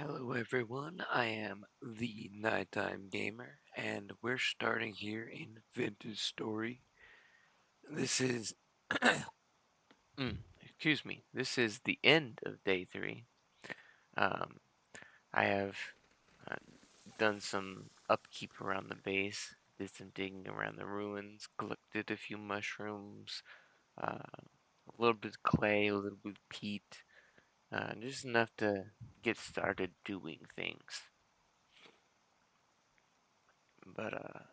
Hello everyone, I am the Nighttime Gamer, and we're starting here in Vintage Story. This is, excuse me, this is the end of day 3. Um, I have uh, done some upkeep around the base, did some digging around the ruins, collected a few mushrooms, a little bit of clay, a little bit of peat, just enough to get started doing things. But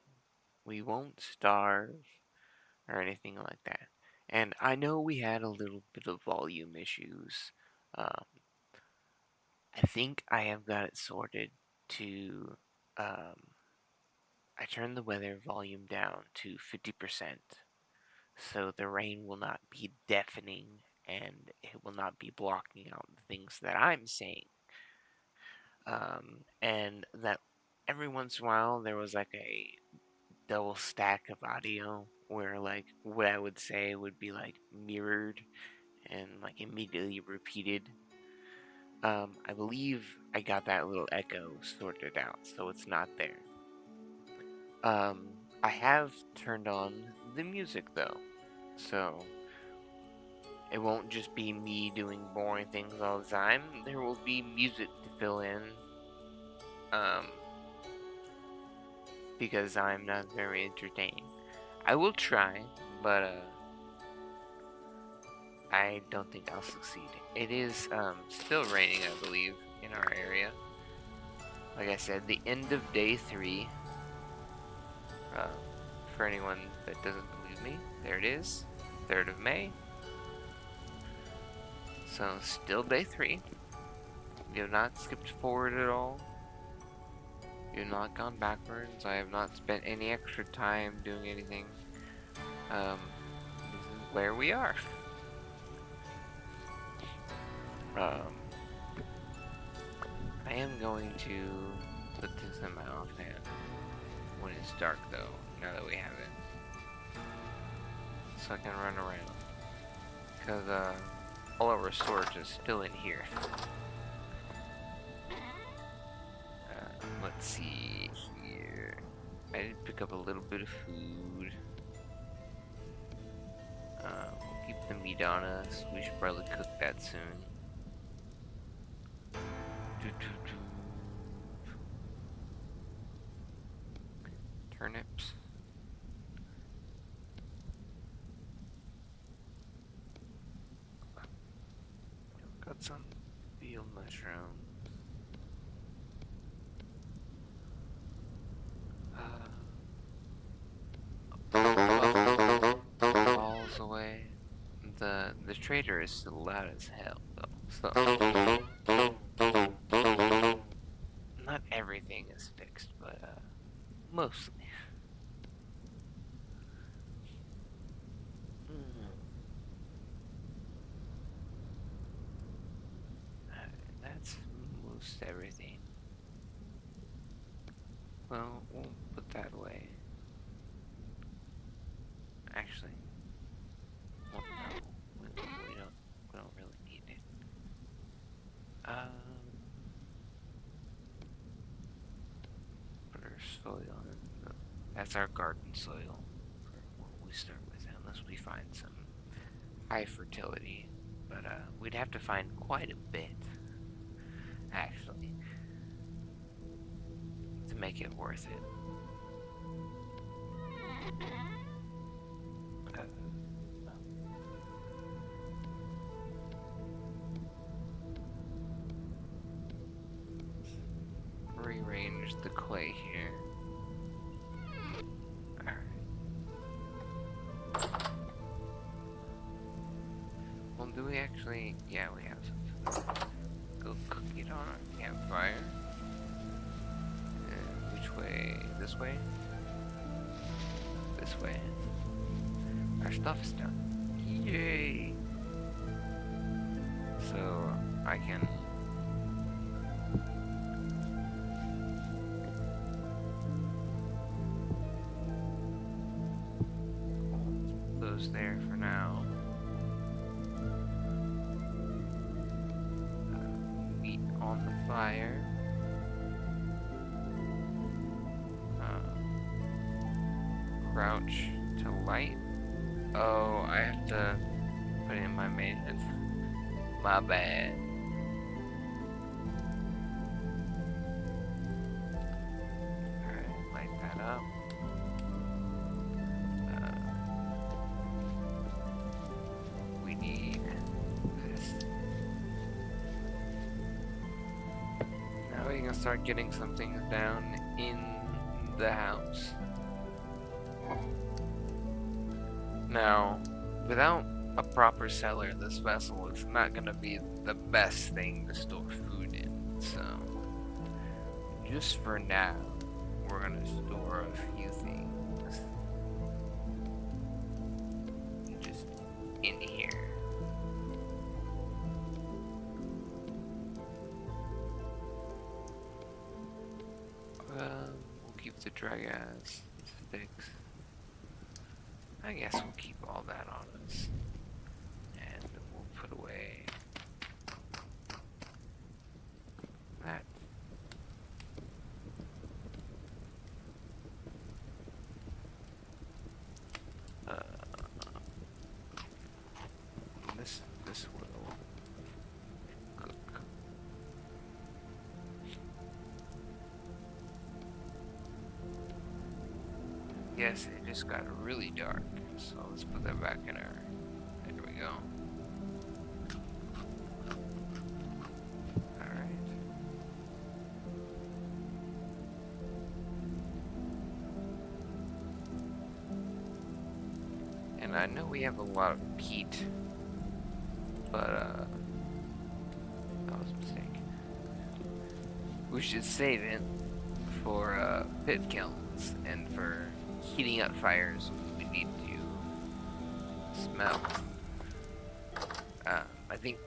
we won't starve or anything like that. And I know we had a little bit of volume issues. Um, I think I have got it sorted to. I turned the weather volume down to 50%, so the rain will not be deafening and it will not be blocking out the things that I'm saying. And that every once in a while there was like a double stack of audio where like what I would say would be like mirrored and like immediately repeated. I believe I got that little echo sorted out, so it's not there. I have turned on the music though, so it won't just be me doing boring things all the time. There will be music to fill in, um, because I'm not very entertaining. I will try, but I don't think I'll succeed. It is still raining, I believe, in our area. Like I said, the end of day 3. Um, for anyone that doesn't believe me, there it is, 3rd of May. So still day 3. You have not skipped forward at all. You have not gone backwards. I have not spent any extra time doing anything. This is where we are. Um, I am going to put this in my offhand when it's dark though, now that we have it. So I can run around. Because all of our storage is still in here. Let's see here. I did pick up a little bit of food. We'll keep the meat on us. We should probably cook that soon. Turnips. Got some field mushrooms. Balls away. The trader is still loud as hell though. So not everything is fixed, but mostly. Mm. That's most everything. Well, we'll put that away. Actually, well, no, we don't really need it. Put our soil in. That's our garden soil for what we start with, unless we find some high fertility. But we'd have to find quite a bit, actually, to make it worth it. Uh, Rearrange the clay here. Alright. Well, do we actually? Yeah, we have some food. Go cook it on our campfire. Which way? This way? This way. Our stuff's done. Yay! So I can hold those there for now. Meat on the fire. Crouch to light. Oh, I have to put in my maintenance. My bad. Alright, light that up. We need this. Now we can start getting some things down in the house. Now, without a proper cellar, this vessel is not going to be the best thing to store food in. So, just for now, we're going to store a few things just in here. We'll keep the dry gas sticks. I guess we'll keep all that on us. And we'll put away that. This will cook. Yes, it just got really dark, so let's put that back in our. There we go. All right. And I know we have a lot of peat, but that was a mistake. We should save it for pit kilns and for heating up fires. We need to smelt. I think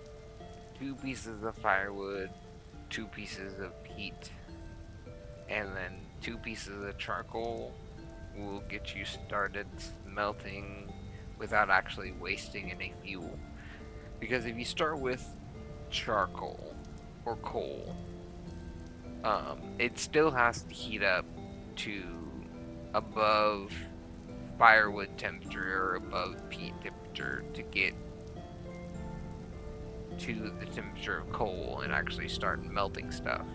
2 pieces of firewood, 2 pieces of peat, and then 2 pieces of charcoal will get you started smelting without actually wasting any fuel. Because if you start with charcoal or coal, it still has to heat up to above firewood temperature or above peat temperature to get to the temperature of coal and actually start melting stuff.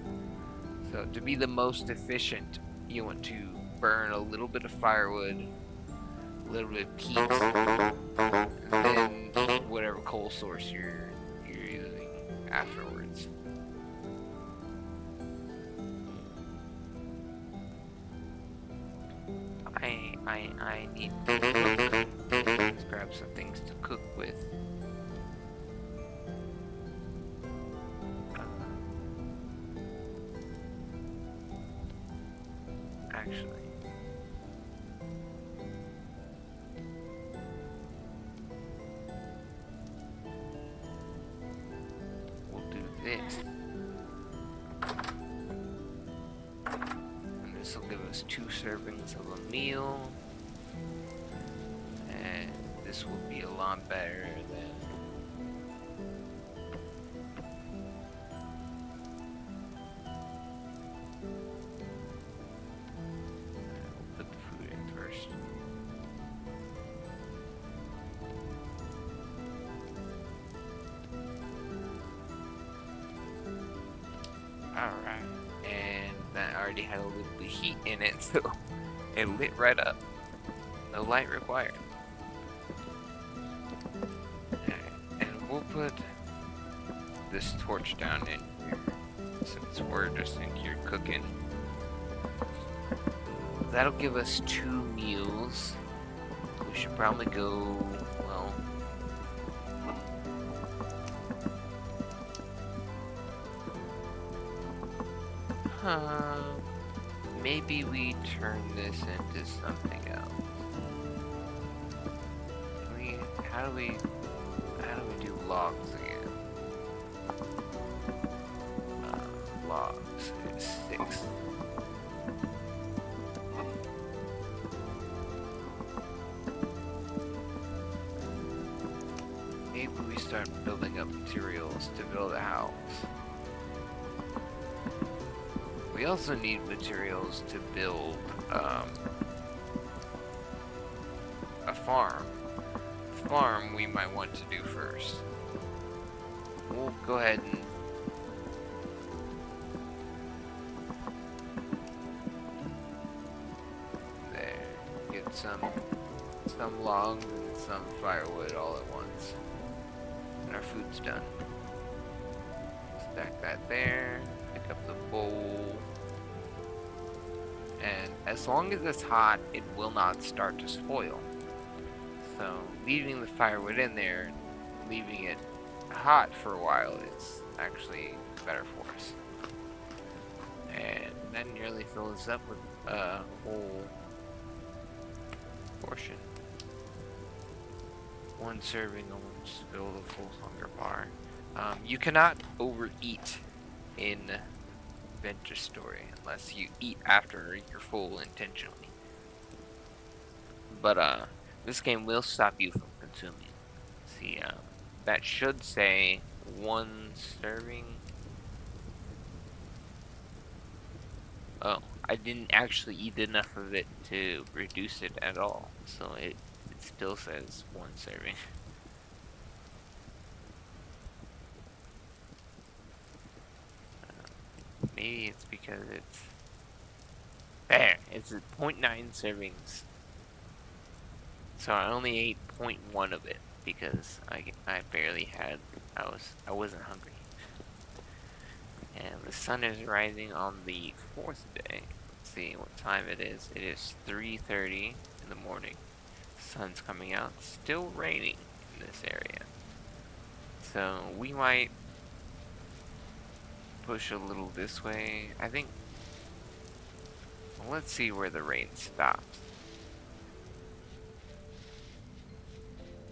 So to be the most efficient, you want to burn a little bit of firewood, a little bit of peat, and then whatever coal source you're using afterwards. I need to cook. Let's grab some things to cook with. Actually, we'll do this. And this will give us 2 servings of a meal. And this will be a lot better than we'll put the food in first. Alright, and that already had a little bit of heat in it, so it lit right up. No light required. And we'll put this torch down in here, since we're just in here cooking. That'll give us 2 meals. We should probably go, well, maybe we turn this into something else. How do we do logs again? Logs is 6. Maybe we start building up materials to build a house. We also need materials to build a farm. Farm we might want to do first. We'll go ahead and there. Get some logs and some firewood all at once. And our food's done. Stack that there. Pick up the bowl. And as long as it's hot, it will not start to spoil. So leaving the firewood in there, leaving it hot for a while is actually better for us. And that nearly fills us up with a whole portion. One serving almost filled a full hunger bar. You cannot overeat in Adventure Story unless you eat after you're full intentionally. But this game will stop you from consuming. See, that should say 1 serving. Oh, I didn't actually eat enough of it to reduce it at all, so it still says 1 serving. Maybe it's because it's there. It's at 0.9 servings, so I only ate 0.1 of it because I barely had. I wasn't hungry. And the sun is rising on the 4th day. Let's see what time it is. It is 3:30 in the morning. Sun's coming out. Still raining in this area. So we might push a little this way. I think, well, let's see where the rain stops.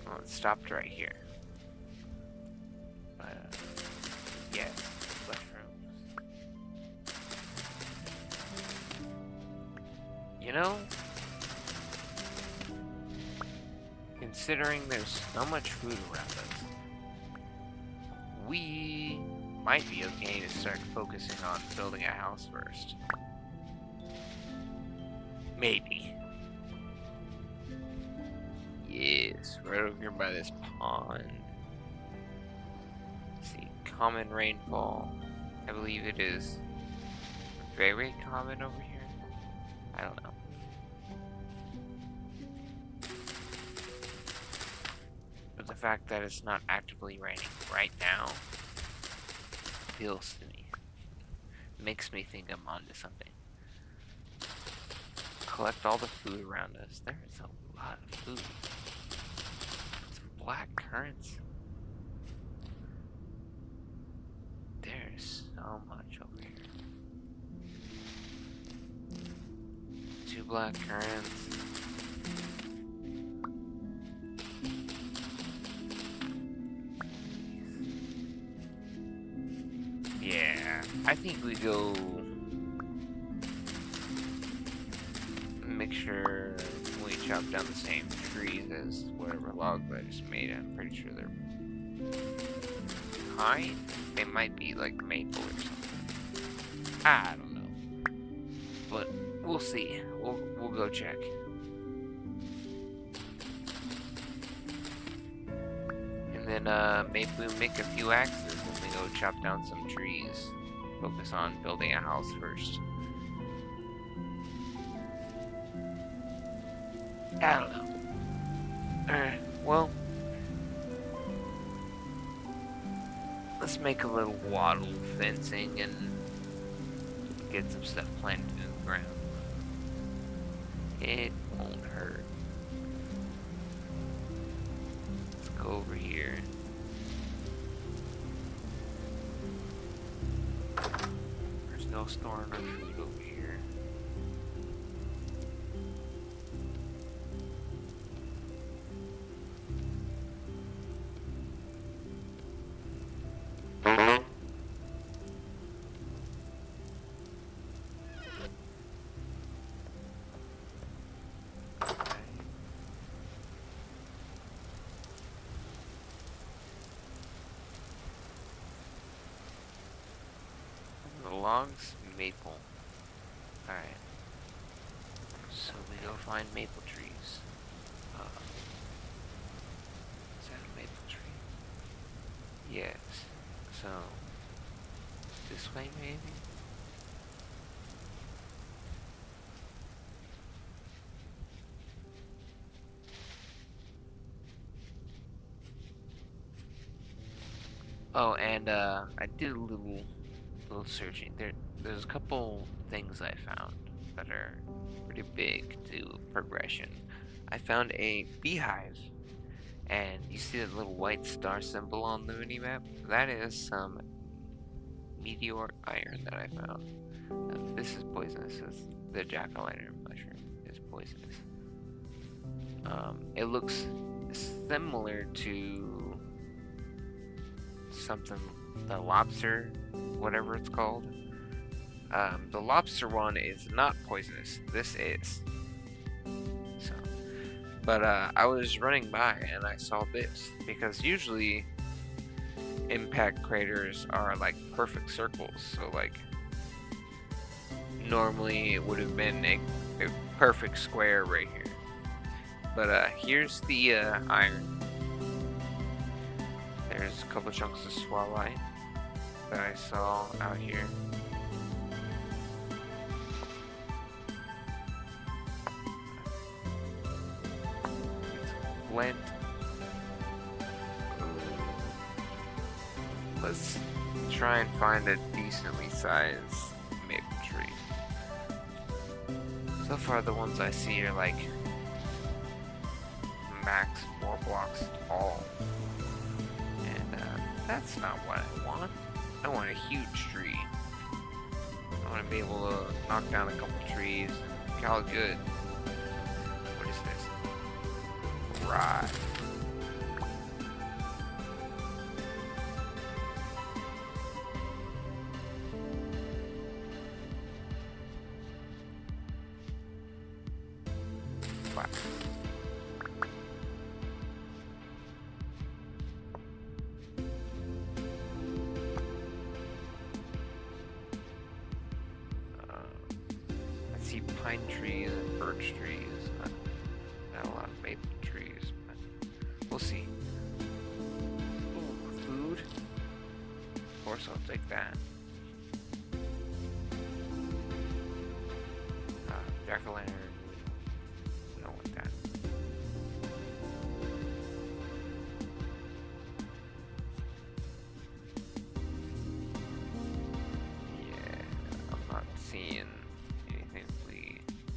Well, it stopped right here. But, yeah, mushrooms. You know, considering there's so much food around us, we might be okay to start focusing on building a house first. Maybe. Yes, right over here by this pond. Let's see, common rainfall. I believe it is very common over here. I don't know. But the fact that it's not actively raining right now appeals to me. Makes me think I'm onto something. Collect all the food around us. There's a lot of food. Some black currants. There's so much over here. 2 black currants. Yeah, I think we go make sure we chop down the same trees as whatever logs I just made. I'm pretty sure they're pine. They might be like maple or something. I don't know, but we'll see. We'll go check. And then maybe we'll make a few axes and we go chop down some trees. Focus on building a house first. I don't know. Alright, well, let's make a little wattle fencing and get some stuff planted in the ground. It won't hurt. Let's go over here. There's no storing our food over here. The logs, maple. Alright. So we go find maple trees. Is that a maple tree? Yes. So, this way maybe? Oh, and I did a little searching. There's a couple things I found that are pretty big to progression. I found a beehive, and you see that little white star symbol on the minimap? That is some meteor iron that I found. This is poisonous. The jack-o'-lantern mushroom is poisonous. It looks similar to something, the lobster, whatever it's called. The lobster one is not poisonous. This is. So, but I was running by and I saw this because usually impact craters are like perfect circles. So like normally it would have been a perfect square right here. But here's the iron. There's a couple chunks of swalite that I saw out here. Flint. Let's try and find a decently sized maple tree. So far the ones I see are like max 4 blocks tall. And that's not what I want. I want a huge tree. I want to be able to knock down a couple trees and call it good. What is this? Right. Wow. I see pine trees and birch trees. Not a lot of maple trees, but we'll see. Ooh, food. Of course, I'll take that. Jack-o'-lantern. We don't want that. Yeah, I'm not seeing anything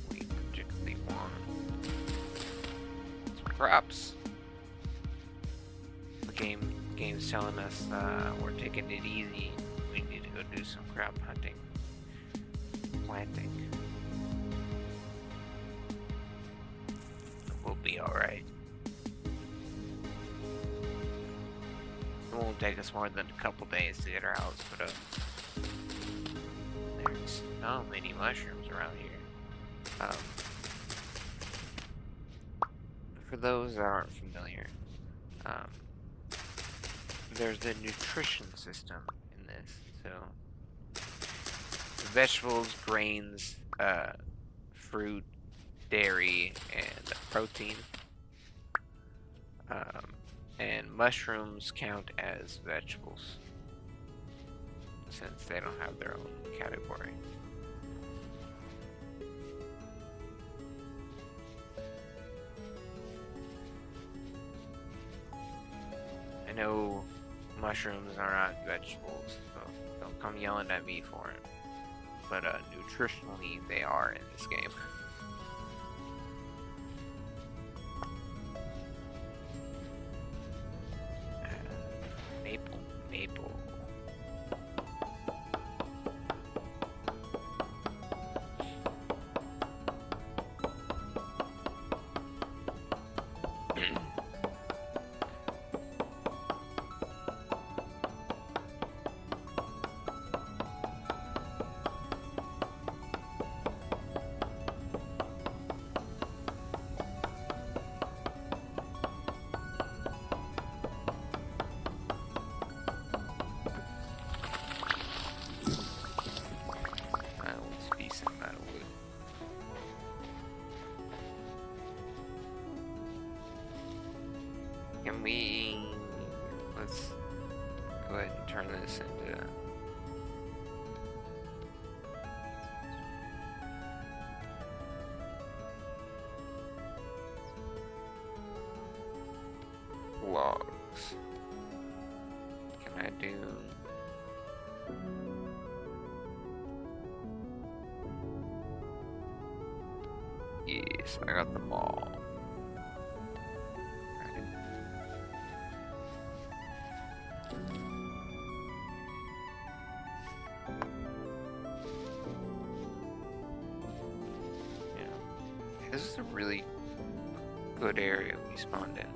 we particularly want. Some crops. The game's telling us we're taking it easy. We need to go do some crop hunting, planting. We'll be alright. It won't take us more than a couple days to get our house put up. There's so many mushrooms around here. For those that aren't familiar, there's the nutrition system in this. So, vegetables, grains, fruit, dairy, and protein. And mushrooms count as vegetables since they don't have their own category. I know mushrooms are not vegetables, so don't come yelling at me for it. But nutritionally, they are in this game. Maple. turn this into... logs. Can I do... Yes, I got them all. This is a really good area we spawned in.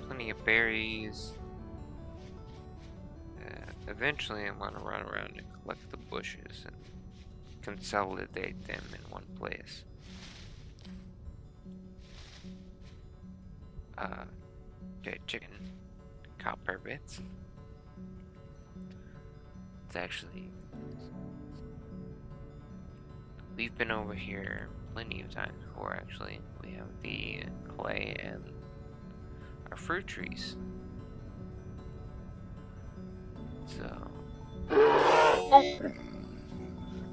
Plenty of berries. Eventually I'm going to run around and collect the bushes and consolidate them in one place. Okay, chicken. Copper bits. It's actually... We've been over here plenty of times before, actually. We have the clay and our fruit trees. So... Oh!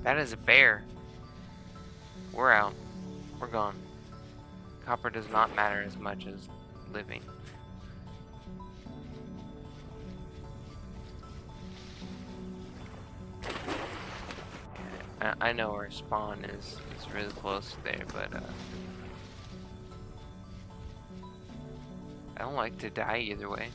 That is a bear. We're out. We're gone. Copper does not matter as much as living. I know our spawn is really close there, but I don't like to die either way.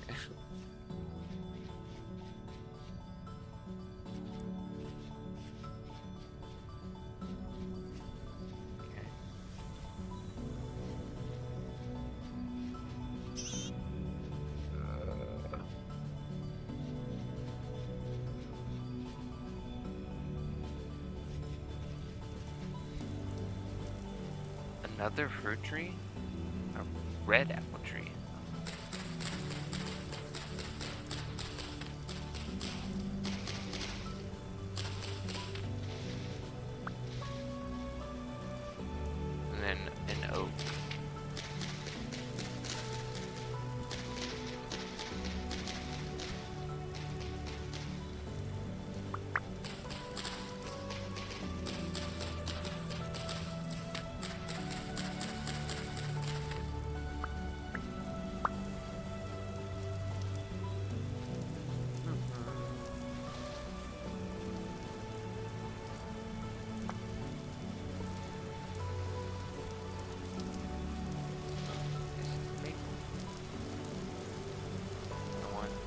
Another fruit tree? A red apple tree. And then an oak.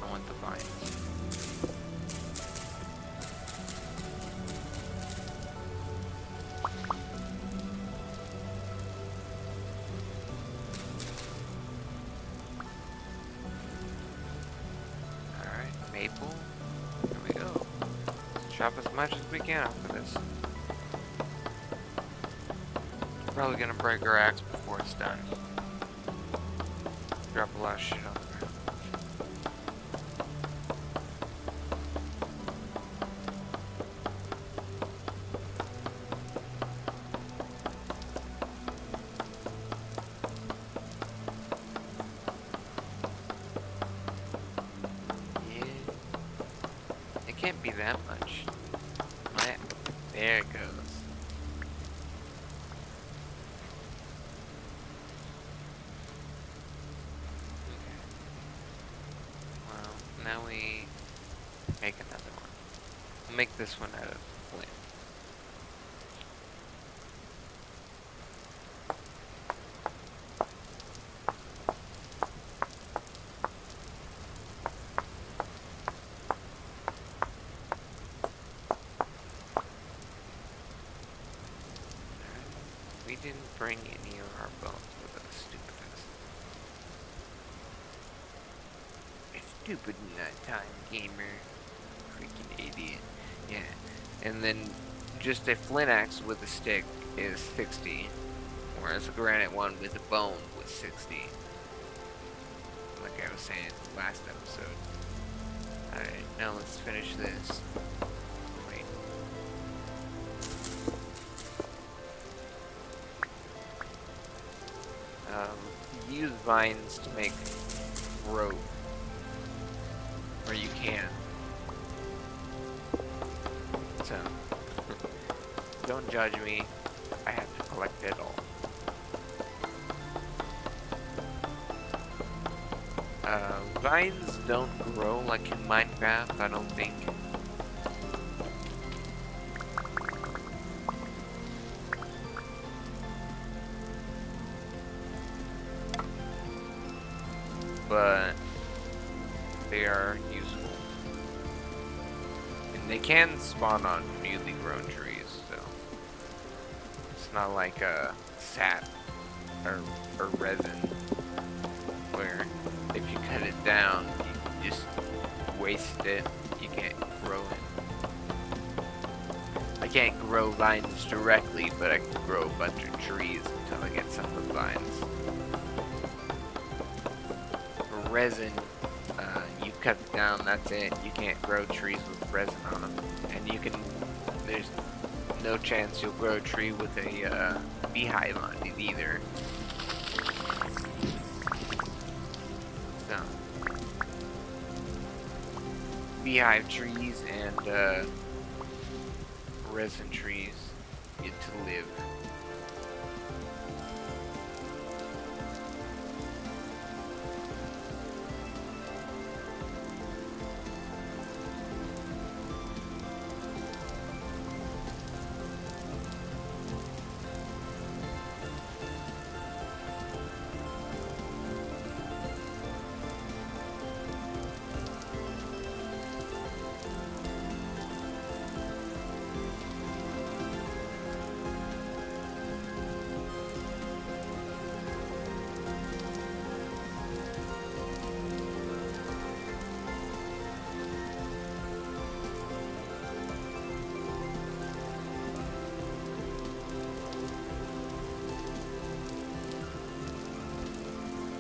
I want the vines. Alright, maple. Here we go. Let's chop as much as we can off of this. Probably gonna break our axe before it's done. Drop a lot of shit on there. Can't be that much. There it goes. Okay. Well, now we make another one. We'll make this one out of flint. We didn't bring any of our bones with us, stupid us. Stupid nighttime gamer. Freaking idiot. Yeah. And then just a flint axe with a stick is 60. Whereas a granite one with a bone was 60. Like I was saying last episode. Alright, now let's finish this. Wait. Use vines to make rope. Or you can. So, don't judge me. I have to collect it all. Vines don't grow like in Minecraft, I don't think. But they are useful. And they can spawn on newly grown trees, so it's not like a sap or resin where if you cut it down, you just waste it. You can't grow it. I can't grow vines directly, but I can grow a bunch of trees until I get some of the vines. For resin, you cut it down, that's it. You can't grow trees with resin on them. And you can, there's no chance you'll grow a tree with a beehive on it either. So, beehive trees and resin trees get to live.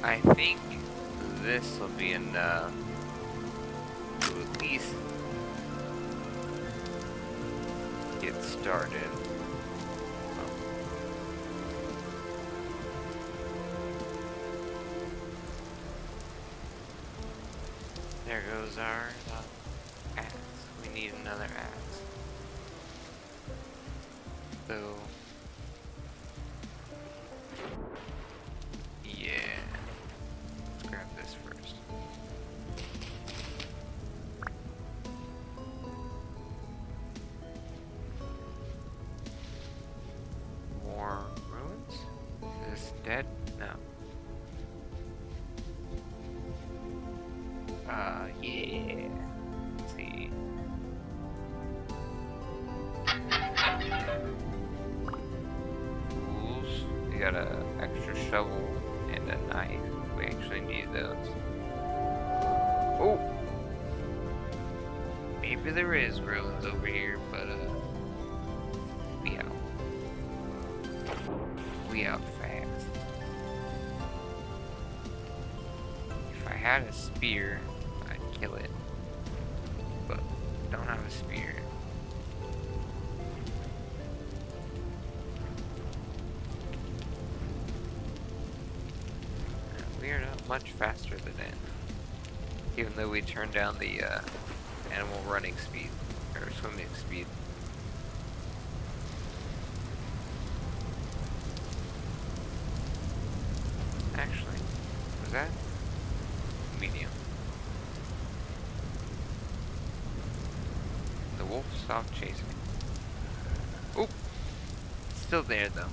I think this will be enough to at least get started. There goes our axe. We need another axe. So, yeah. Let's grab this first. More ruins? Is this dead? No. Yeah. Let's see. Tools. We got a extra shovel and a knife. We actually need those. Oh! Maybe there is ruins over here, but we out. We out fast. If I had a spear, I'd kill it. But don't have a spear. We are not much faster than it. Even though we turned down the animal running speed, or swimming speed. Actually, was that medium? The wolf stopped chasing. Oh! It's still there though.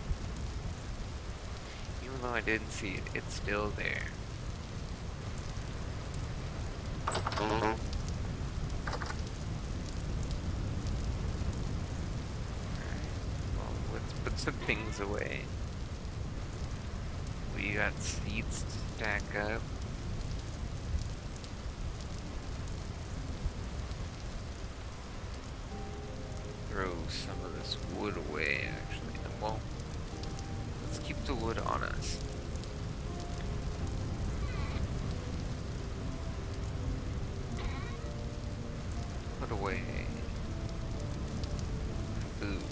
Even though I didn't see it, it's still there. Alright, well, let's put some things away. We got seeds to stack up. Throw some of this wood away, actually. Well, let's keep the wood on us. Put away food.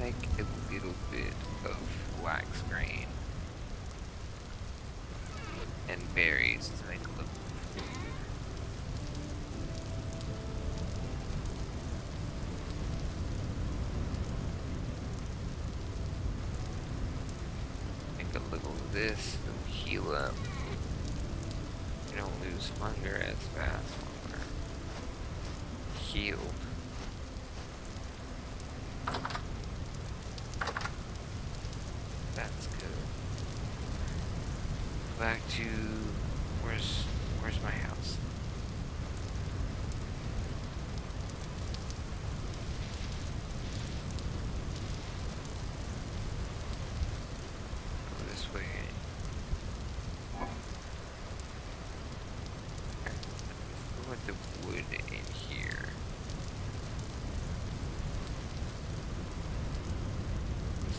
like a little bit of wax grain and berries to make a little food. Make a little of this to heal up. You don't lose hunger as fast when we're healed. That's good. Back to where's my house? Go this way. Put the wood in here.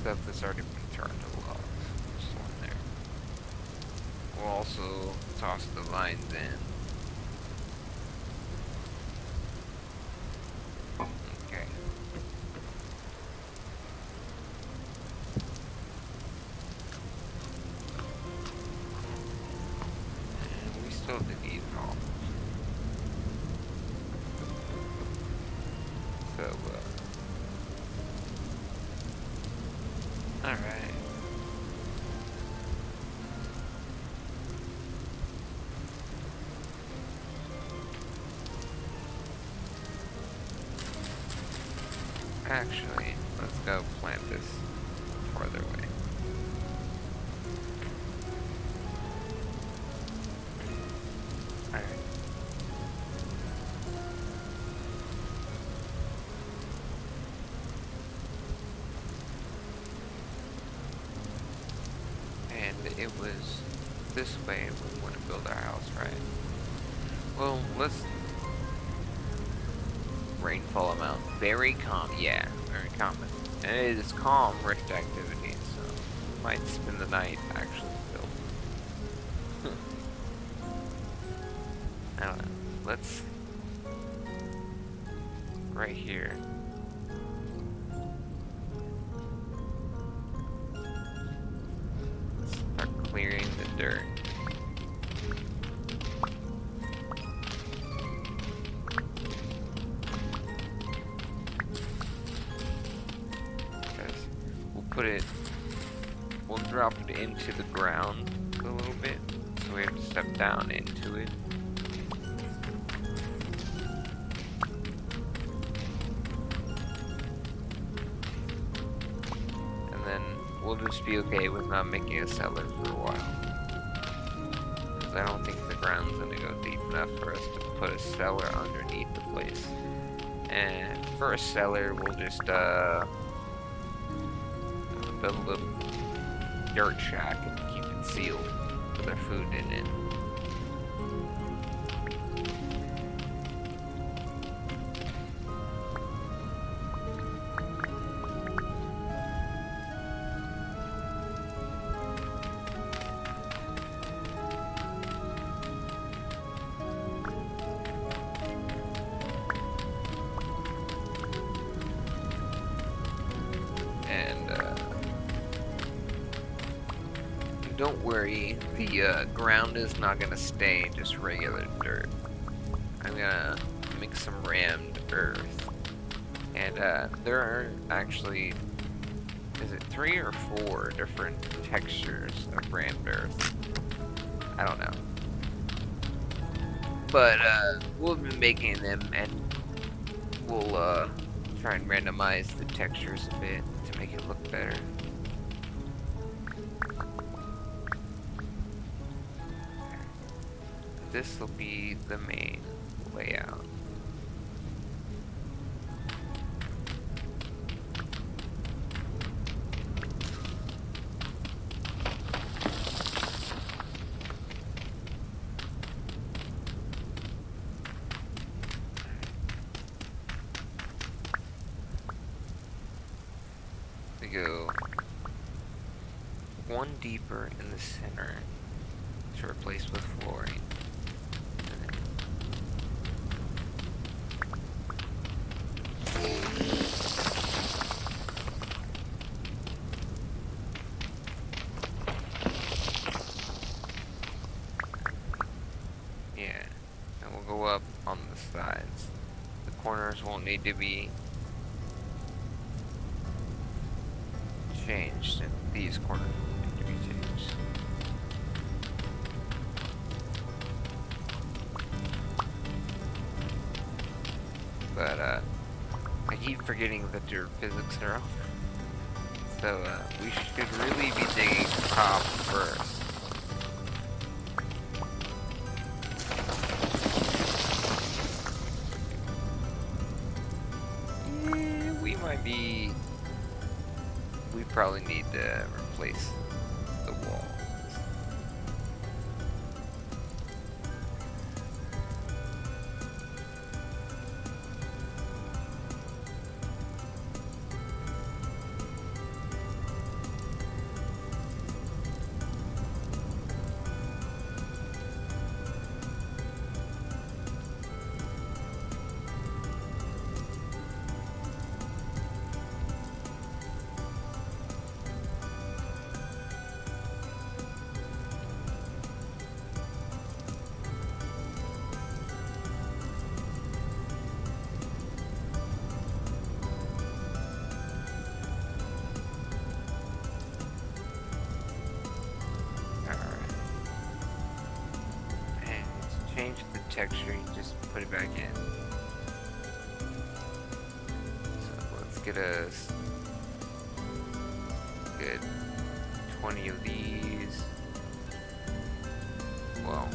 Stuff that's already been turned to logs. Just one there. We'll also toss the lines in. Okay. And we still have to need all. So, alright. Actually, let's go plant this farther away. Alright. And it was this way we want to build our house, right? Well, let's... Rainfall amount. Very calm. Yeah, very common. And it is calm rift activity, so we might spend the night actually building. I don't know. Let's... Right here. Start clearing the dirt. We'll drop it into the ground a little bit, so we have to step down into it. And then we'll just be okay with not making a cellar for a while. Because I don't think the ground's gonna go deep enough for us to put a cellar underneath the place. And for a cellar, we'll just build a little dirt shack and keep it sealed with our food in it. Don't worry, the ground is not gonna stay just regular dirt. I'm gonna mix some rammed earth. And there are actually, is it 3 or 4 different textures of rammed earth? I don't know. But we'll be making them, and we'll try and randomize the textures a bit to make it look better. This will be the main layout. We go one deeper in the center to replace with flooring. need to be changed, and these corners need to be changed. But I keep forgetting that your physics are off. So we should really be digging top first. Yeah, we probably need to replace the walls. Change the texture and just put it back in. So let's get a good 20 of these. Well,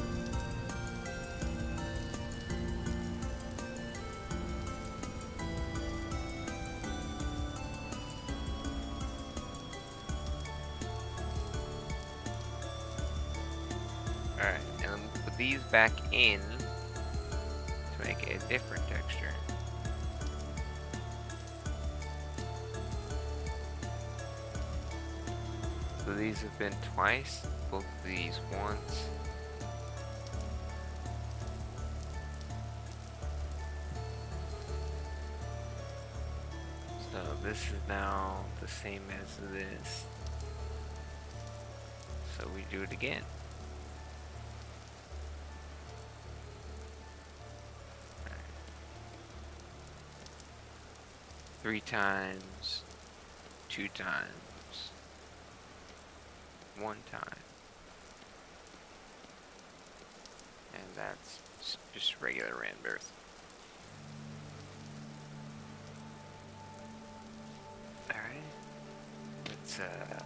alright, and then we'll put these back in to make a different texture. So these have been twice, both of these once. So this is now the same as this. So we do it again. Three times, 2 times, 1 time. And that's just regular random earth. Alright. Let's alright.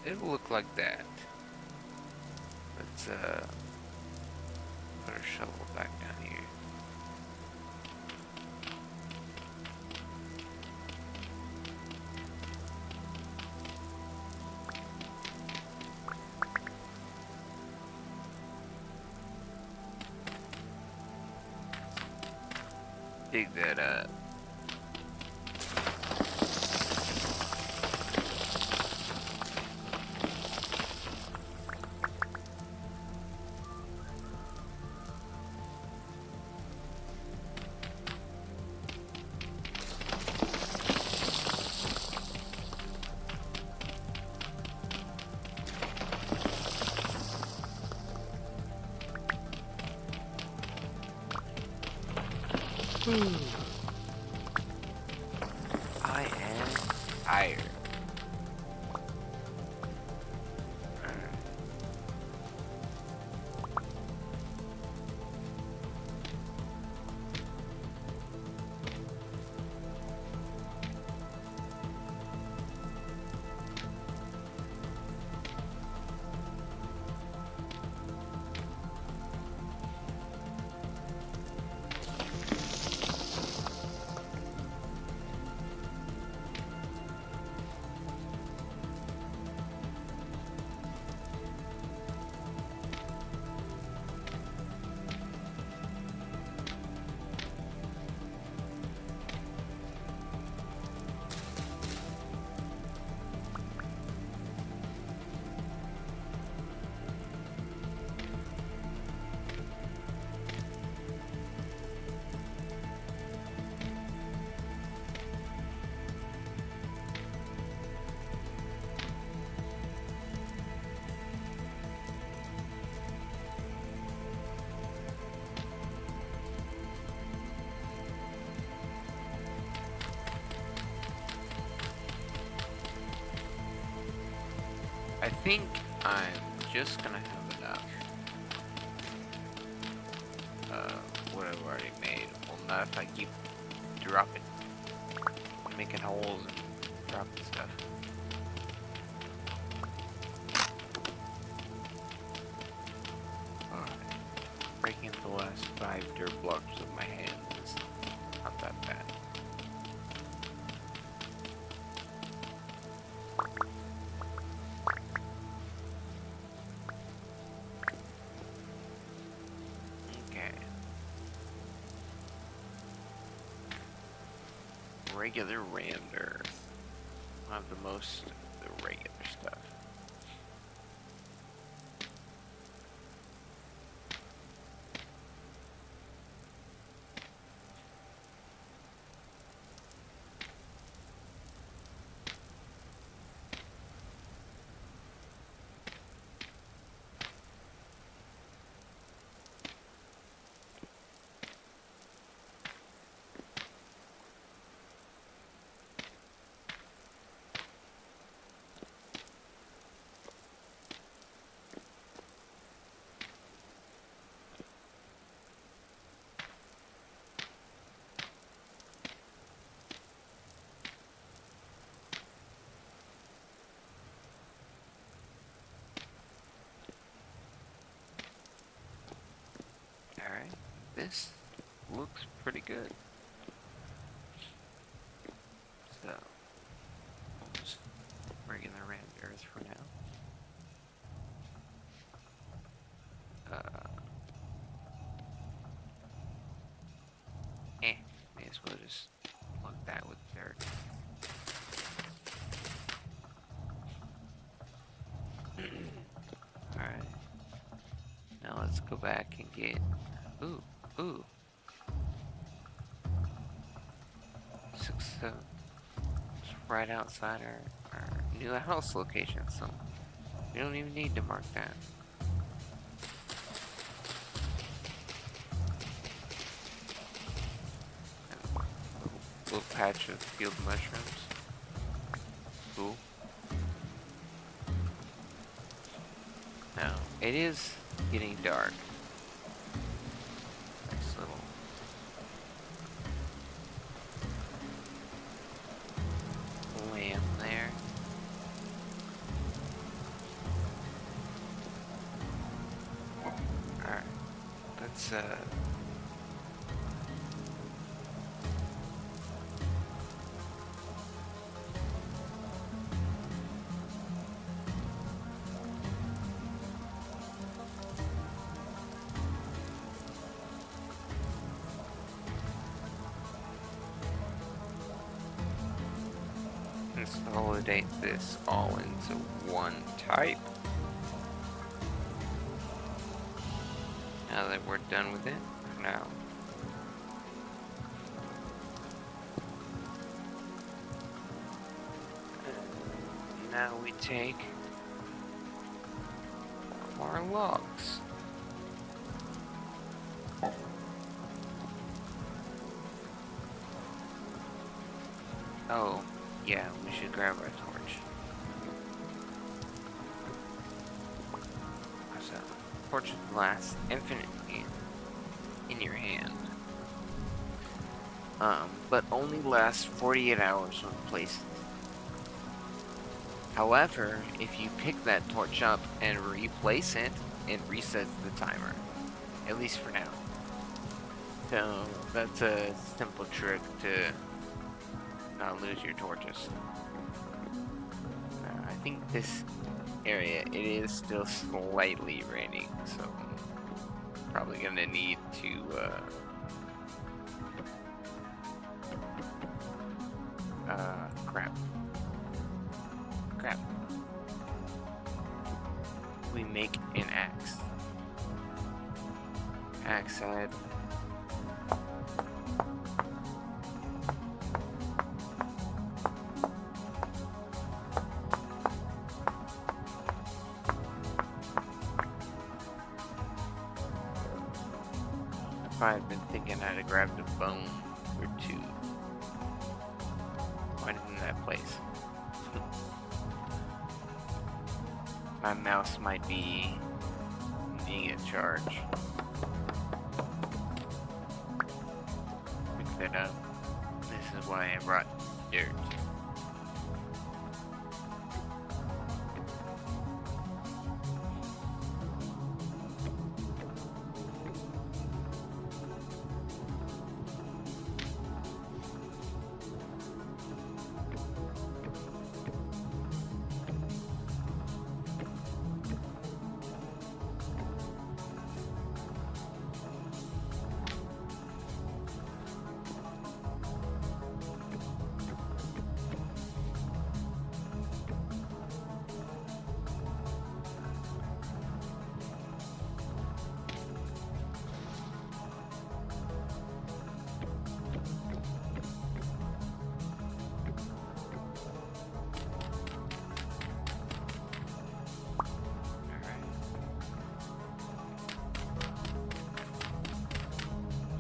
It'll look like that. Let's put our shovel back down here. Dig that up. I am tired. I think I'm just gonna have enough what I've already made. Well, not if I keep dropping, making holes and dropping stuff. Alright. Breaking the last 5 dirt blocks with my hands is not that bad. Okay. Regular rammed earth. I'll have the most of the regular stuff. Alright, this looks pretty good. So, just regular rammed earth for now. May as well just plug that with dirt. Alright. Now let's go back and get... Ooh. 6-7. It's right outside our new house location, so we don't even need to mark that. Little patch of field mushrooms. Cool. Now, it is getting dark. Nice little lamp there. Alright. Let's consolidate this all into one type. Now that we're done with it, for now. Now we take our logs. Oh, yeah, we should grab our torch. So, torch lasts infinitely in your hand. But only lasts 48 hours when placed. However, if you pick that torch up and replace it, it resets the timer. At least for now. So, that's a simple trick to not lose your torches. I think this area, it is still slightly raining, so probably gonna need to crap. We make an axe. Axe head. I've been thinking I'd have grabbed a bone or two. Why didn't that place? My mouse might be needing a charge. Pick that up. This is why I brought dirt.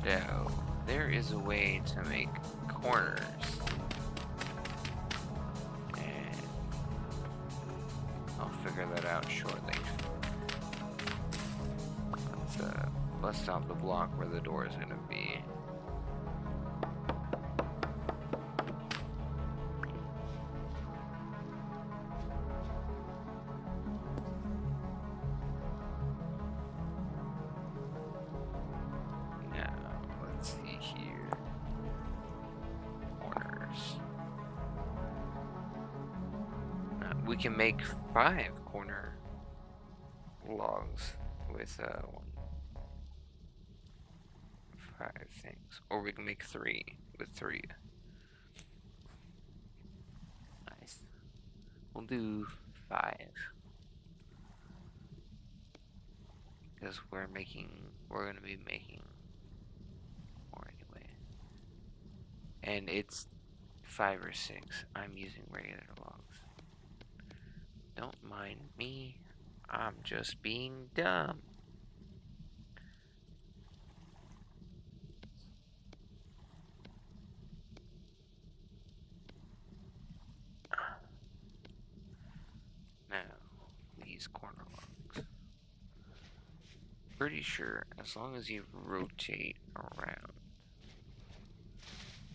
So, there is a way to make corners. And I'll figure that out shortly. Let's bust out the block where the door is going to be. We can make 5 corner logs with 5 things, or we can make 3 with 3. Nice. We'll do 5 because we're gonna be making more anyway, and it's 5 or 6. I'm using regular logs. Don't mind me, I'm just being dumb. Now, these corner logs. Pretty sure, as long as you rotate around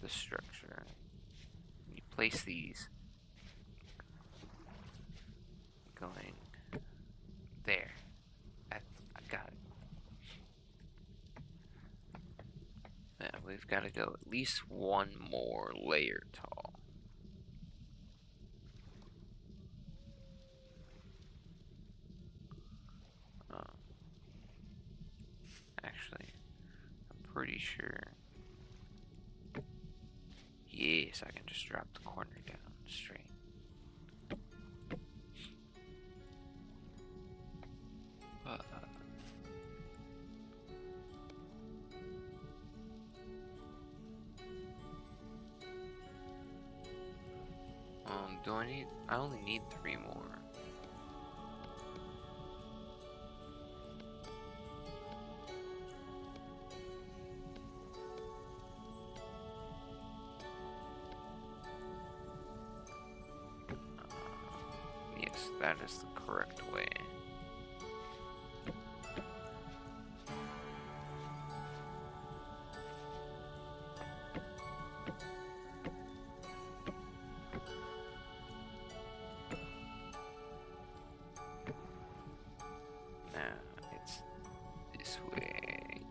the structure, you place these going there. I got it. Now we've got to go at least 1 more layer tall. Actually, I'm pretty sure. Yes, I can just drop the corner down straight. Do I need? I only need 3 more. Yes, that is the correct way.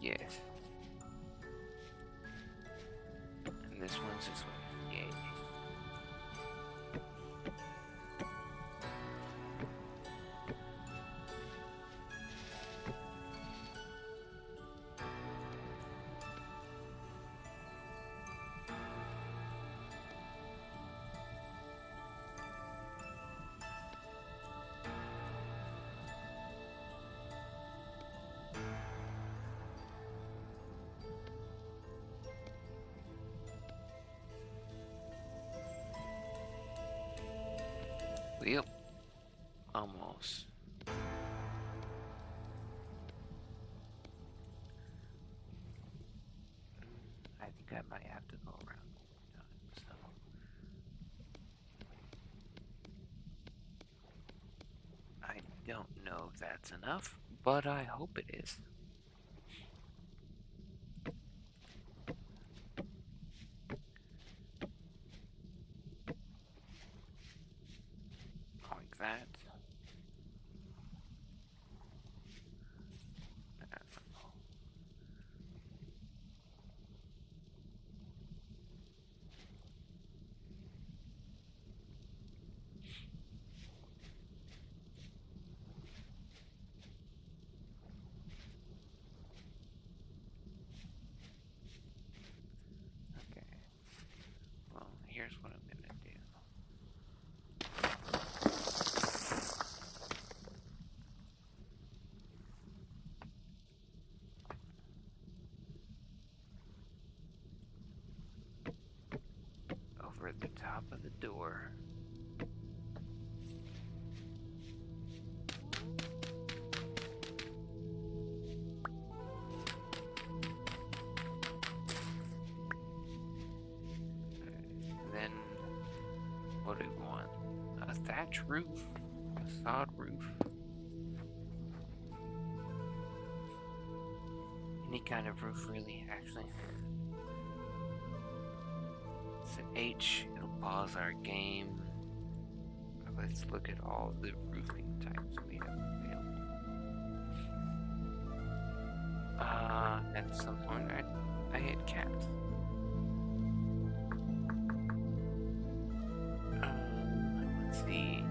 Yes. And this one's this way. Yay. Yep. Almost. I think I might have to go around one more time, so. I don't know if that's enough, but I hope it is. Like that. Okay. Well, here's what I'm gonna do. Over the top of the door. Then, what do we want? A thatch roof? A sod roof? Any kind of roof, really, actually. It's an H, it'll pause our game. Let's look at all the roofing types we have available. At some point I had capped. Let's see.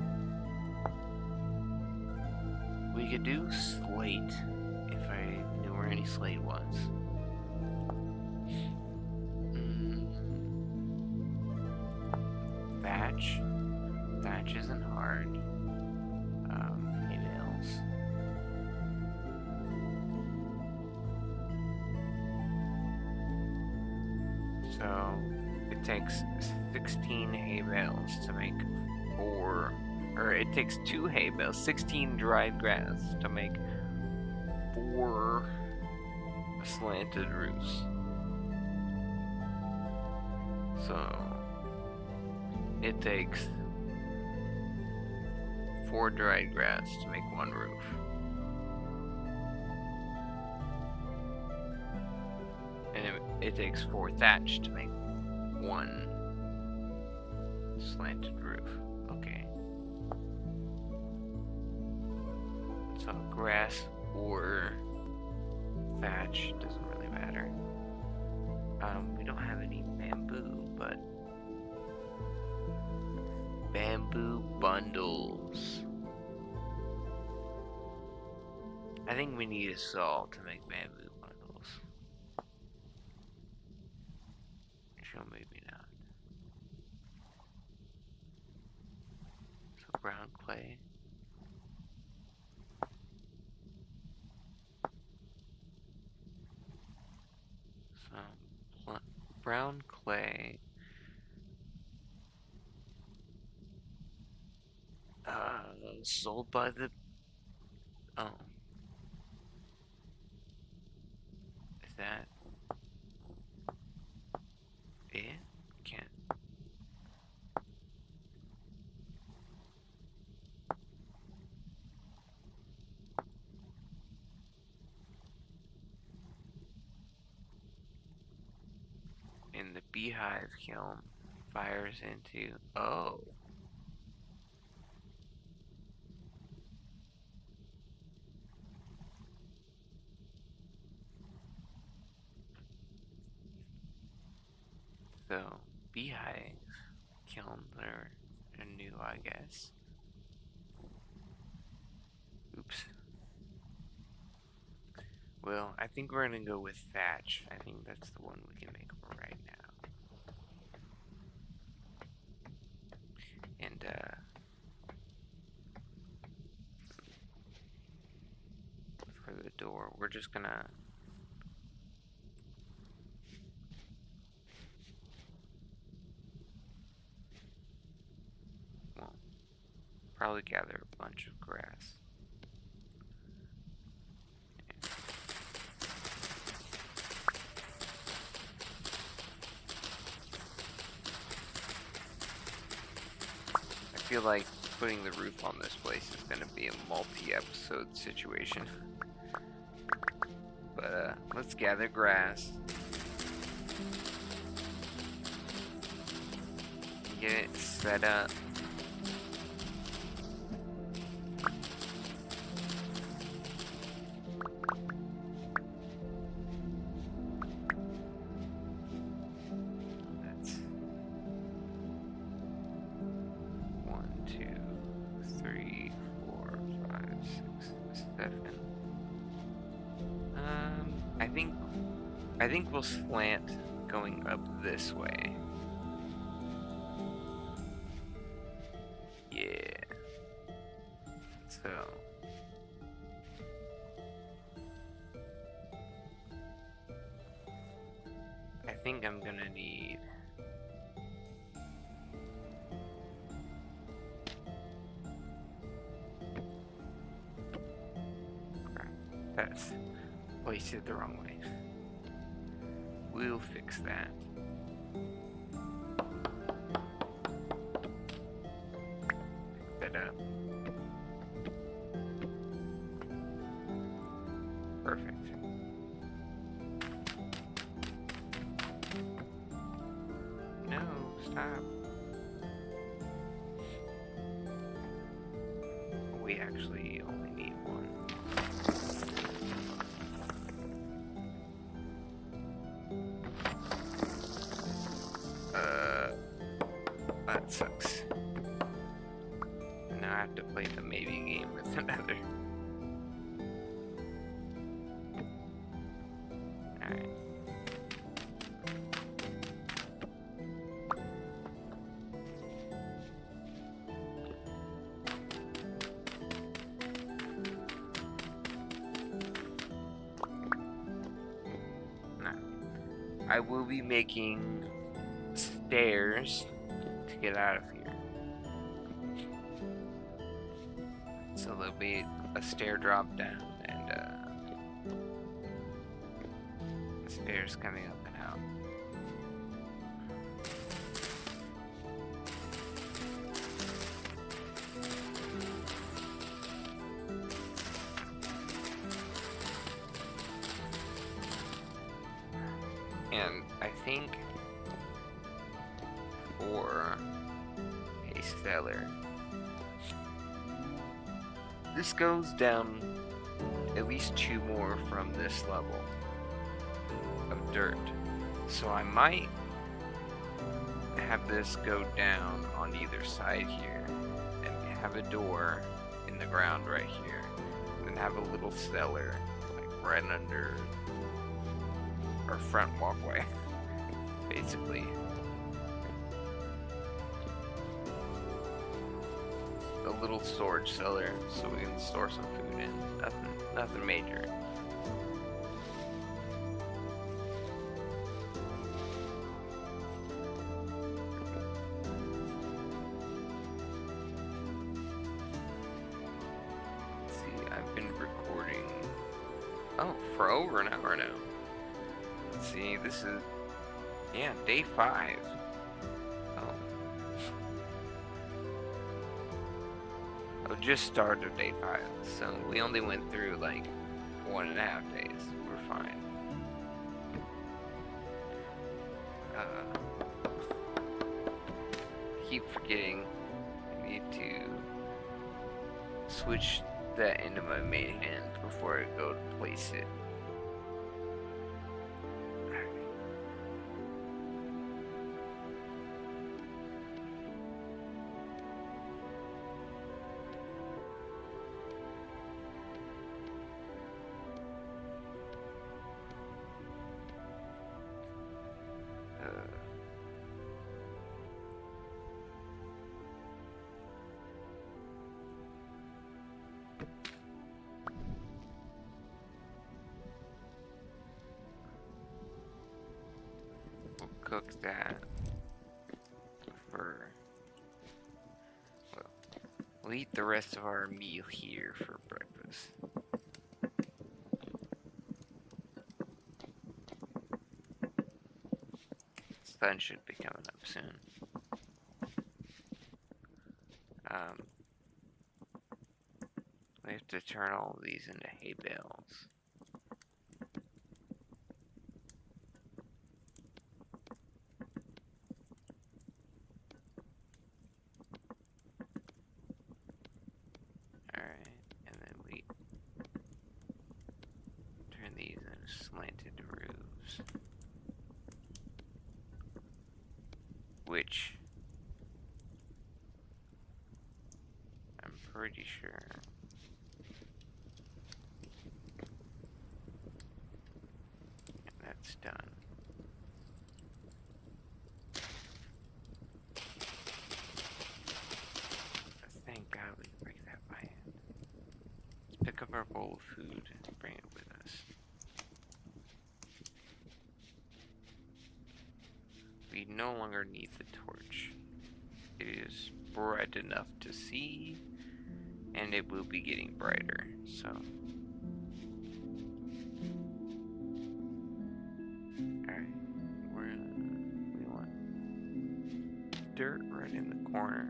We could do slate if I knew where any slate was. Thatch. Thatch isn't hard. Hay bales. So it takes 16 hay bales to make 4, or it takes 2 hay bales, 16 dried grass to make 4 slanted roofs. So it takes 4 dried grass to make 1 roof. And it takes 4 thatch to make 1 slanted roof. Okay. So grass or thatch doesn't really matter. We don't have any bamboo, but bamboo bundles. I think we need a saw to make bamboo bundles. Actually, maybe not. So brown clay. So brown clay. Sold by the... Oh. Is that... it? Can't... And the beehive kiln fires into... Oh. So, beehive kilns are new, I guess. Oops. Well, I think we're gonna go with thatch. I think that's the one we can make right now. And, for the door, we're just gonna... well, probably gather a bunch of grass. I feel like putting the roof on this place is going to be a multi-episode situation. But let's gather grass. Get it set up. That's 1, 2, 3, 4, 5, 6, 7. I think we'll slant going up this way. Yeah. So I think I'm gonna need crap. That's placed it the wrong way. We'll fix that. Pick that up. Perfect. No, stop. We actually only need one. That sucks. Now I have to play the maybe game with another. Alright. Now, I will be making stairs to get out of here. So there'll be a stair drop down and stairs coming up and out. And I think for a stellar, this goes down at least 2 more from this level of dirt. So I might have this go down on either side here and have a door in the ground right here, and then have a little cellar like right under our front walkway, basically. A little storage cellar so we can store some food in. Nothing major. Let's see, I've been recording for over an hour now. Let's see, this is day 5. Just started day 5, so we only went through like 1.5 days. We're fine. Keep forgetting I need to switch that into my main hand before I go to place it. Cook that for, well, we'll eat the rest of our meal here for breakfast. Sun should be coming up soon. We have to turn all of these into hay bales. Alright, and then we turn these into slanted roofs. Which I'm pretty sure that's done. Thank God we can break that by hand. Let's pick up our bowl of food and bring it with us. We no longer need the torch. It is bright enough to see, and it will be getting brighter, so. Alright, we want dirt right in the corner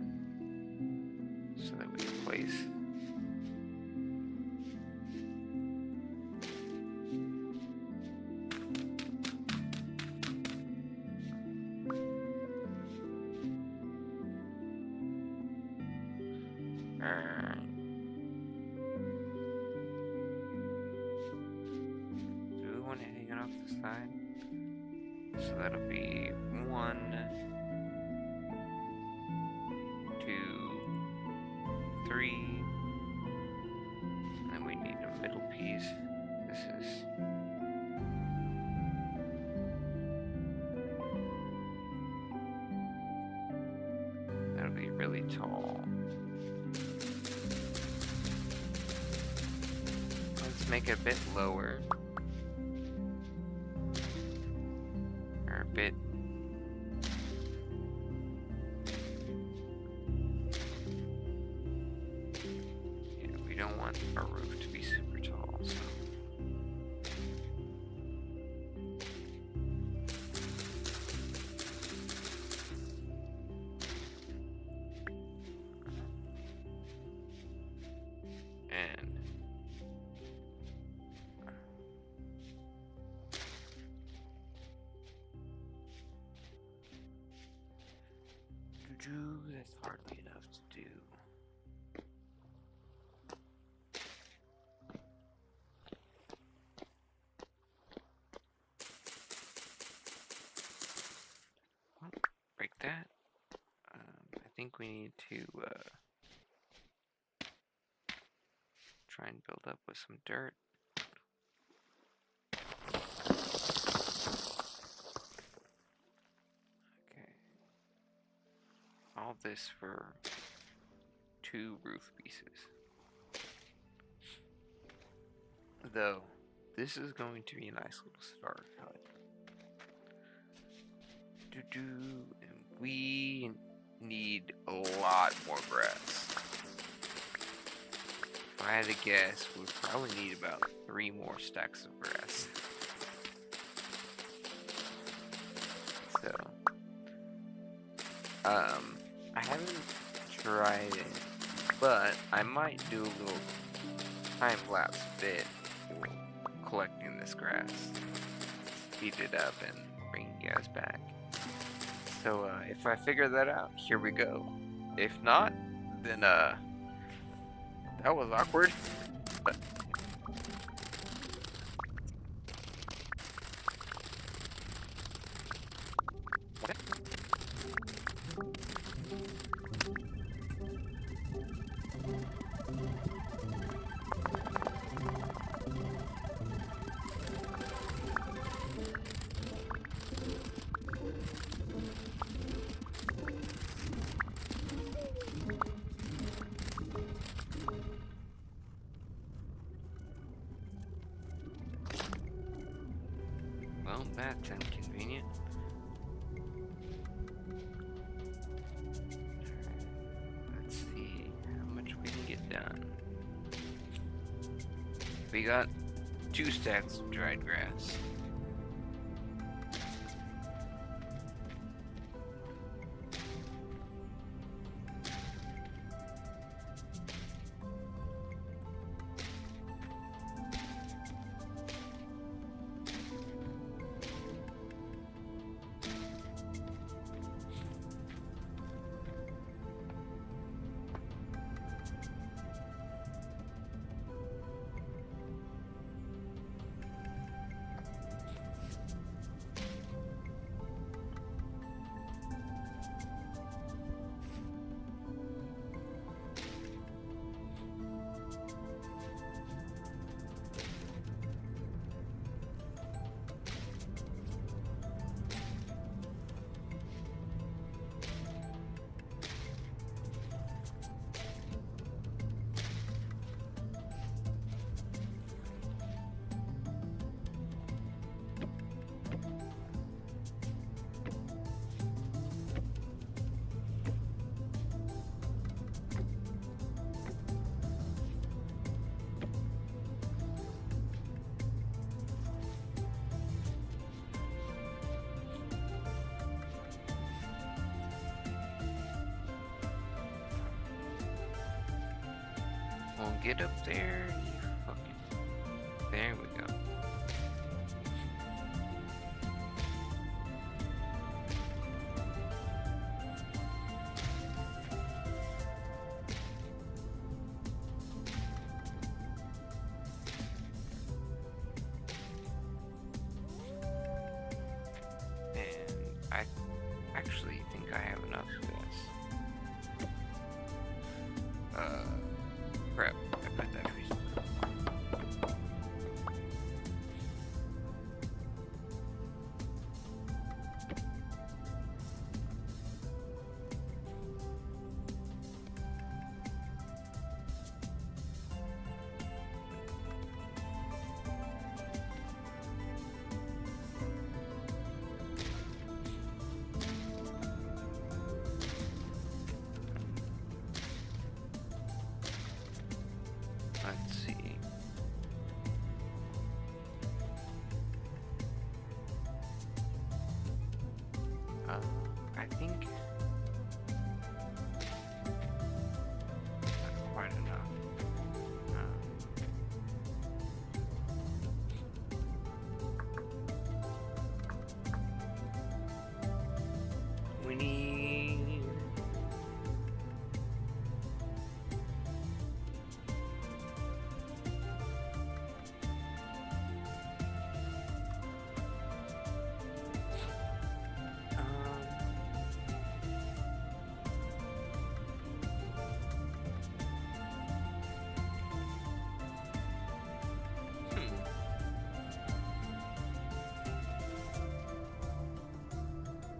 so that we can place. Do we want it hanging off the side? So that'll be 1, 2, 3, and then we need a middle piece. This is that'll be really tall. Let's make it a bit lower. Or a bit. Yeah, we don't want our roof to be super tall, so. And that's hardly enough to do. Well, break that. I think we need to try and build up with some dirt. Okay. All this for 2 roof pieces. Though, this is going to be a nice little starter hut. And we need a lot more grass. If I had to guess, we'd probably need about 3 more stacks of grass. So, I haven't tried it, but I might do a little time-lapse bit collecting this grass, speed it up, and bring you guys back. So if I figure that out, here we go. If not, then that was awkward. But well, that's inconvenient. Let's see how much we can get done. We got 2 stacks of dried grass. Well, get up there, you fucking... There we go. And I actually think I have enough for this. Crap. I put that freeze. Let's see. I think not quite enough. We need...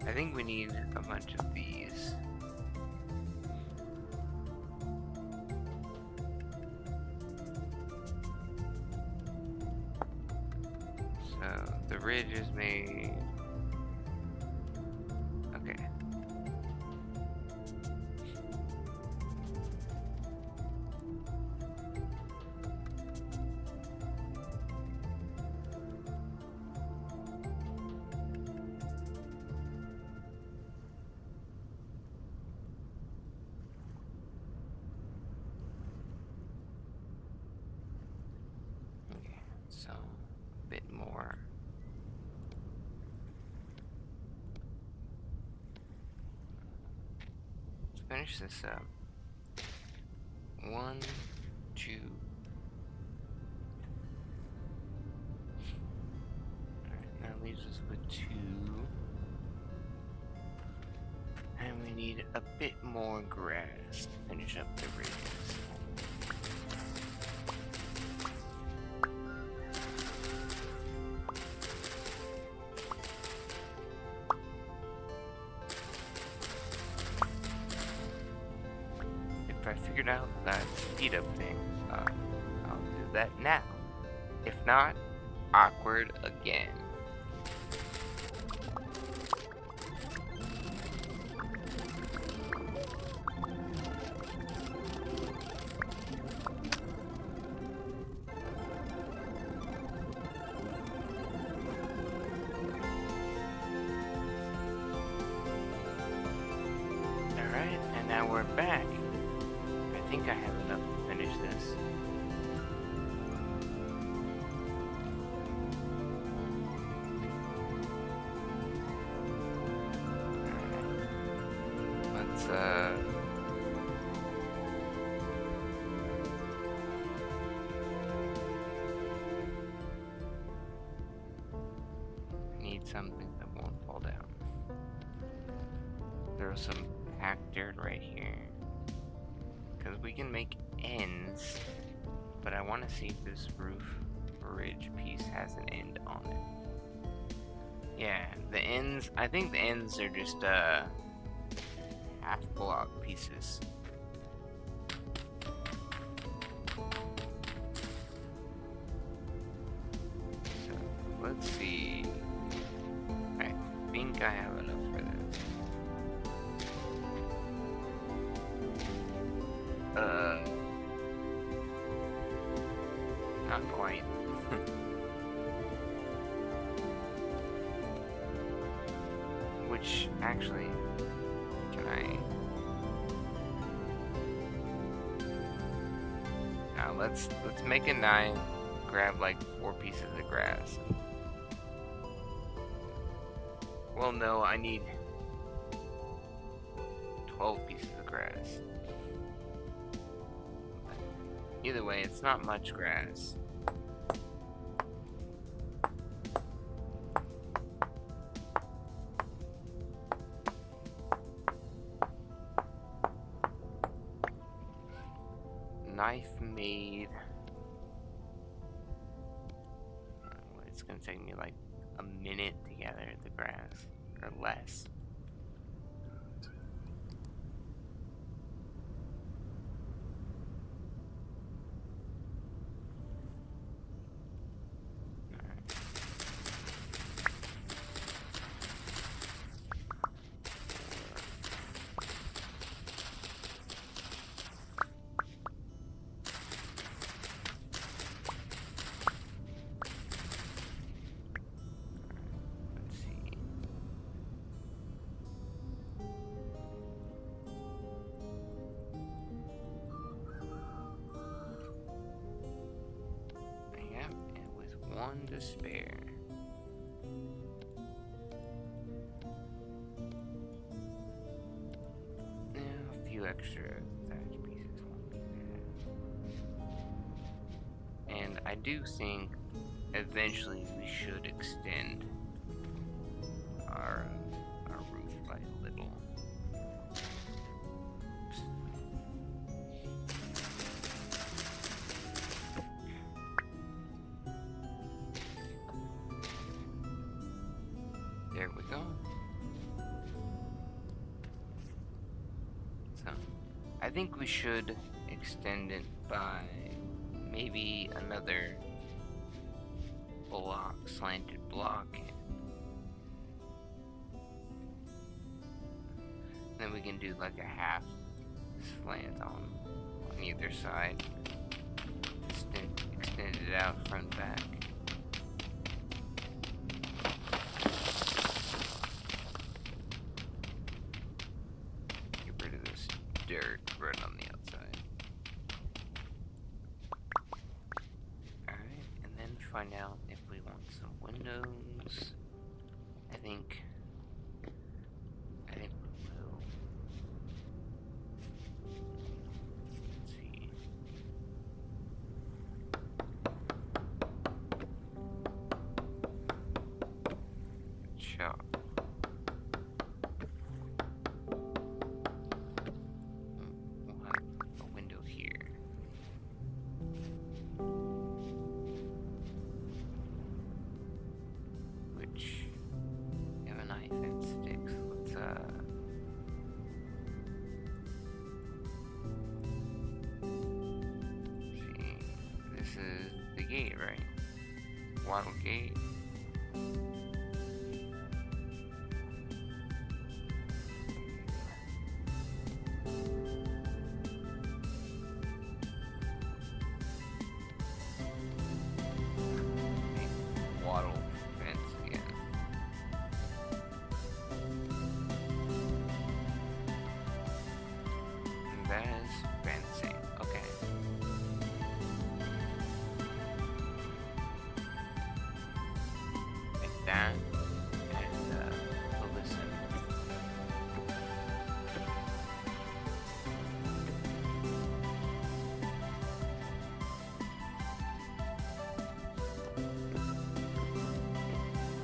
I think we need a bunch of these. So the ridge is made. Okay. So, a bit more. Let's finish this up. 1, 2. Alright, that leaves us with 2. And we need a bit more grass to finish up the ridges. If I figured out that speed up thing, I'll do that now. If not, awkward again. Alright, and now we're back. I think I have enough to finish this. Let's need something that won't fall down. There's some packed dirt right here. Because we can make ends, but I want to see if this roof ridge piece has an end on it. Yeah, the ends, I think the ends are just half block pieces. So let's see. I think I have enough for this. Not quite. Which, actually, can I? let's make a 9. Grab like 4 pieces of grass. Well, no, I need 12 pieces of grass. But either way, it's not much grass. Knife made. It's gonna take me like a minute to gather the grass, or less. One to spare. A few extra thatch pieces won't be bad. And I do think eventually we should extend our roof by a little. There we go. So, I think we should extend it by maybe another block, slanted block. Then we can do like a half slant on either side. Extend it out front and back. Dirt right on the outside. Alright, and then find out if we want some windows. I think we will. Let's see. Chop. Gate, right? Wattle gate. Wattle fence again. And that is fencing. Okay. That and listen.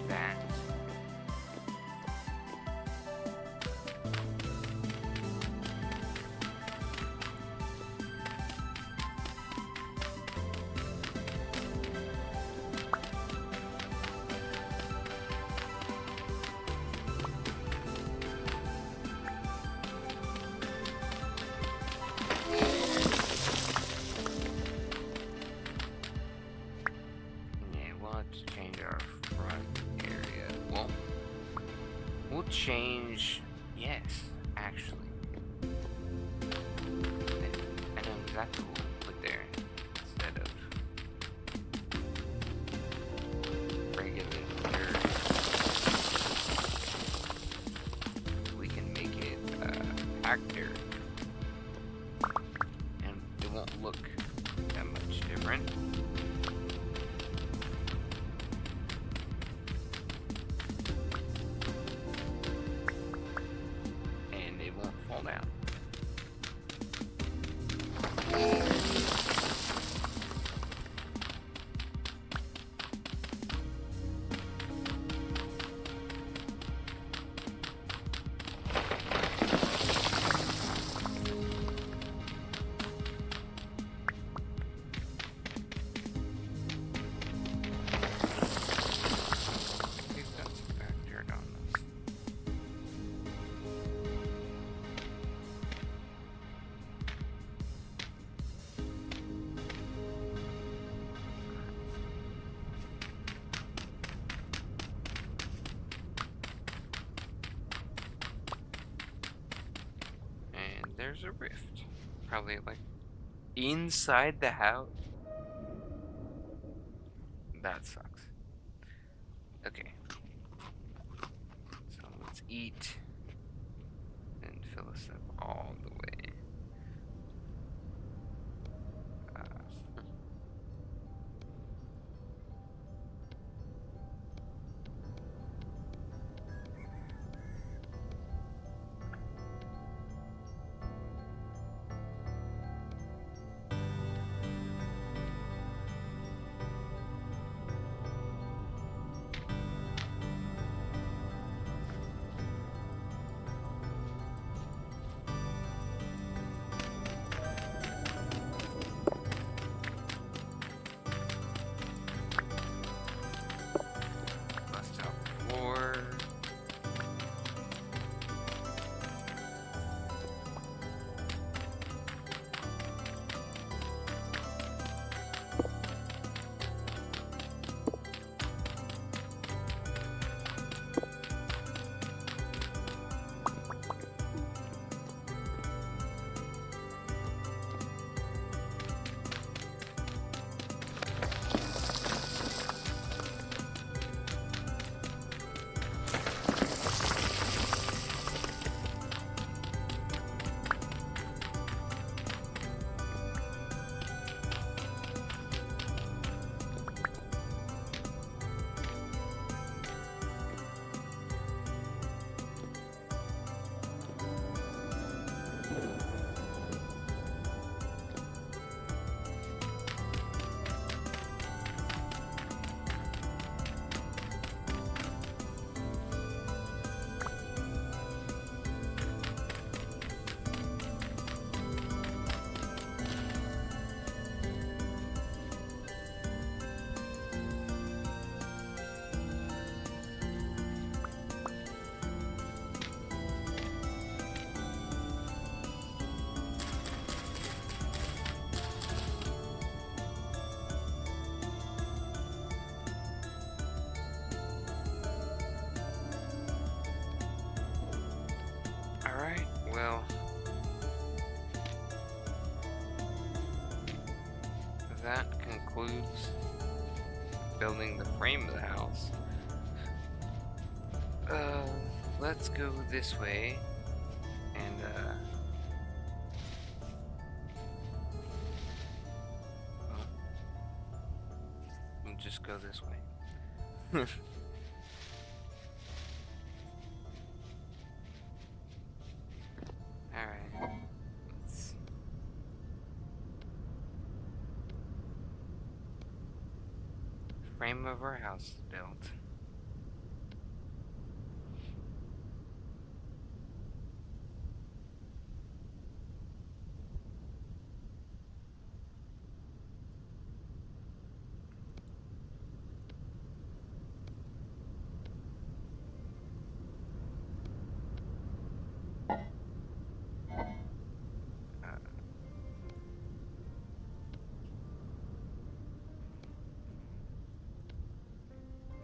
That. Change, yes, actually. I know exactly what we'll put there instead of regular dirt. We can make it packed dirt, and it won't look that much different. And it won't fall down. We've got some back dirt on us. And there's a rift. Probably like inside the house. That sucks. Okay. So let's eat and fill us up all the way. Bust out the floor. Alright, well, that concludes building the frame of the house. Let's go this way and we'll just go this way. Alright. Frame of our house is built.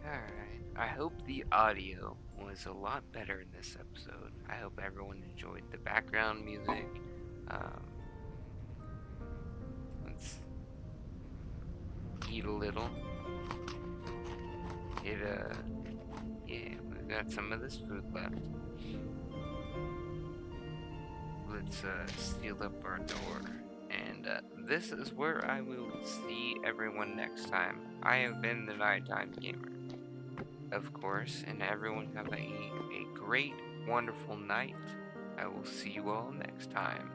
Alright, I hope the audio was a lot better in this episode. I hope everyone enjoyed the background music. Let's eat a little. Yeah, we've got some of this food left. Let's seal up our door and And this is where I will see everyone next time. I have been the Nighttime Gamer, of course, and everyone have a great, wonderful night. I will see you all next time.